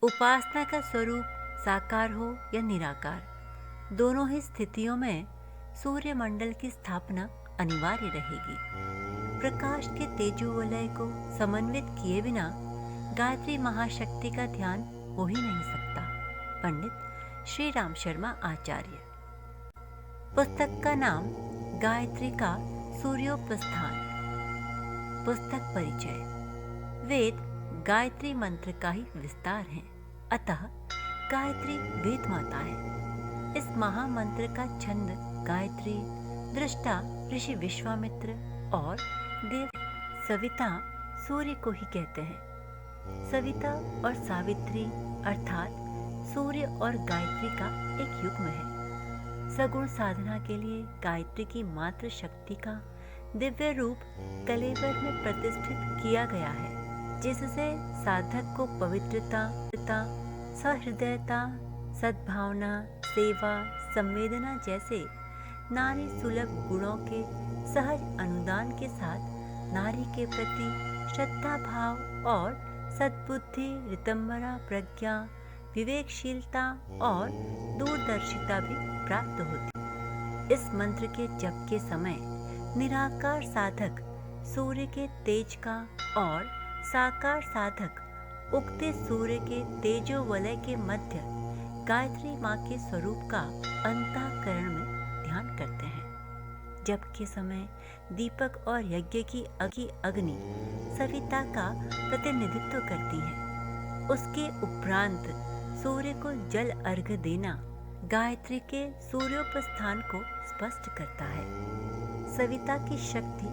उपासना का स्वरूप साकार हो या निराकार, दोनों ही स्थितियों में सूर्यमंडल की स्थापना अनिवार्य रहेगी। प्रकाश के तेजोवलय को समन्वित किए बिना गायत्री महाशक्ति का ध्यान हो ही नहीं सकता। पंडित श्री राम शर्मा आचार्य। पुस्तक का नाम गायत्री का सूर्योपस्थान। पुस्तक परिचय। वेद गायत्री मंत्र का ही विस्तार है, अतः गायत्री वेद माता है। इस महामंत्र का छंद गायत्री, दृष्टा ऋषि विश्वामित्र और देव सविता सूर्य को ही कहते हैं। सविता और सावित्री अर्थात सूर्य और गायत्री का एक युग्म है। सगुण साधना के लिए गायत्री की मात्र शक्ति का दिव्य रूप कलेवर में प्रतिष्ठित किया गया है, जिससे साधक को पवित्रता, सहृदयता, सद्भावना, सेवा, संवेदना जैसे नारी सुलभ गुणों के सहज अनुदान के साथ नारी के प्रति श्रद्धा भाव और सद्बुद्धि, रितंबरा, प्रज्ञा, विवेकशीलता और दूरदर्शिता भी प्राप्त होती। इस मंत्र के जप के समय निराकार साधक सूर्य के तेज का और साकार साधक उगते सूर्य के तेजो वलय के मध्य गायत्री माँ के स्वरूप का अंतःकरण में ध्यान करते हैं। जप के समय दीपक और यज्ञ की अग्नि सविता का प्रतिनिधित्व करती है। उसके उपरांत सूर्य को जल अर्घ्य देना गायत्री के सूर्योपस्थान को स्पष्ट करता है। सविता की शक्ति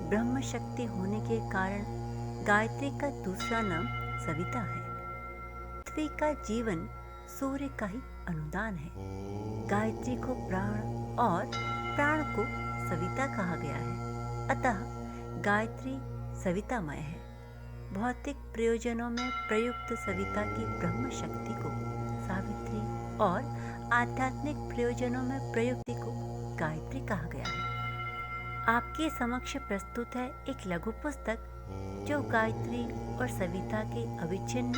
ब्रह्म शक्ति होने के कारण गायत्री का दूसरा नाम सविता है। पृथ्वी का जीवन सूर्य का ही अनुदान है। गायत्री को प्राण और प्राण को सविता कहा गया है, अतः गायत्री सवितामय है। भौतिक प्रयोजनों में प्रयुक्त सविता की ब्रह्म शक्ति को सावित्री और आध्यात्मिक प्रयोजनों में प्रयुक्ति को गायत्री कहा गया है। आपके समक्ष प्रस्तुत है एक लघु पुस्तक जो गायत्री और सविता के अविच्छिन्न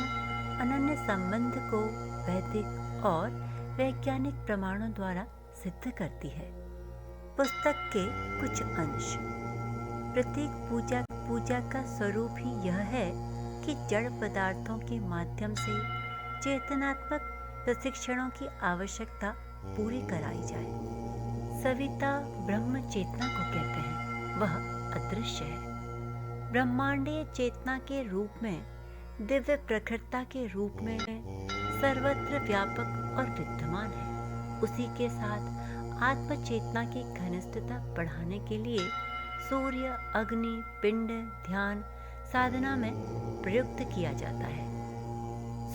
अनन्य संबंध को वैदिक और वैज्ञानिक प्रमाणों द्वारा सिद्ध करती है। पुस्तक के कुछ अंश। प्रतीक पूजा का स्वरूप ही यह है कि जड़ पदार्थों के माध्यम से चेतनात्मक प्रशिक्षणों की आवश्यकता पूरी कराई जाए। सविता ब्रह्म चेतना को कहते हैं, वह अदृश्य है। ब्रह्मांडीय चेतना के रूप में, दिव्य प्रखरता के रूप में सर्वत्र व्यापक और विद्यमान है। उसी के साथ आत्म चेतना की घनिष्ठता बढ़ाने के लिए सूर्य, अग्नि, पिंड, ध्यान, साधना में प्रयुक्त किया जाता है।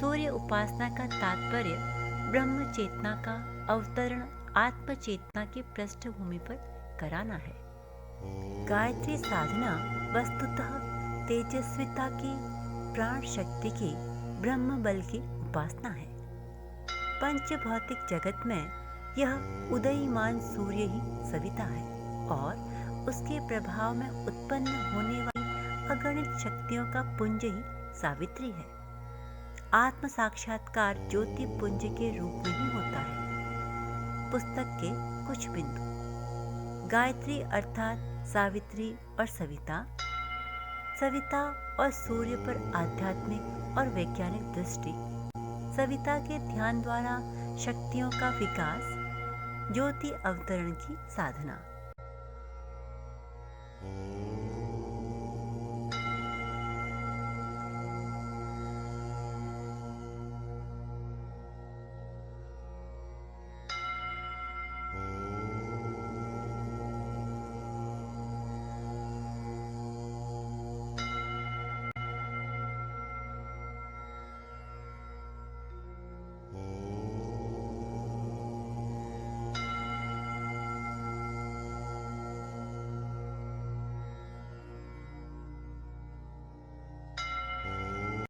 सूर्य उपासना का तात्पर्य ब्रह्म चेतना का अवतरण आत्म चेतना की पृष्ठभूमि पर कराना है। गायत्री साधना वस्तुतः तेजस्विता की, प्राण शक्ति की, ब्रह्म बल की उपासना है। पंच भौतिक जगत में यह उदयमान सूर्य ही सविता है और उसके प्रभाव में उत्पन्न होने वाली अगणित शक्तियों का पुंज ही सावित्री है। आत्म साक्षात्कार ज्योति पुंज के रूप में ही होता है। पुस्तक के कुछ बिंदु। गायत्री अर्थात सावित्री और सविता। सविता और सूर्य पर आध्यात्मिक और वैज्ञानिक दृष्टि। सविता के ध्यान द्वारा शक्तियों का विकास, ज्योति अवतरण की साधना।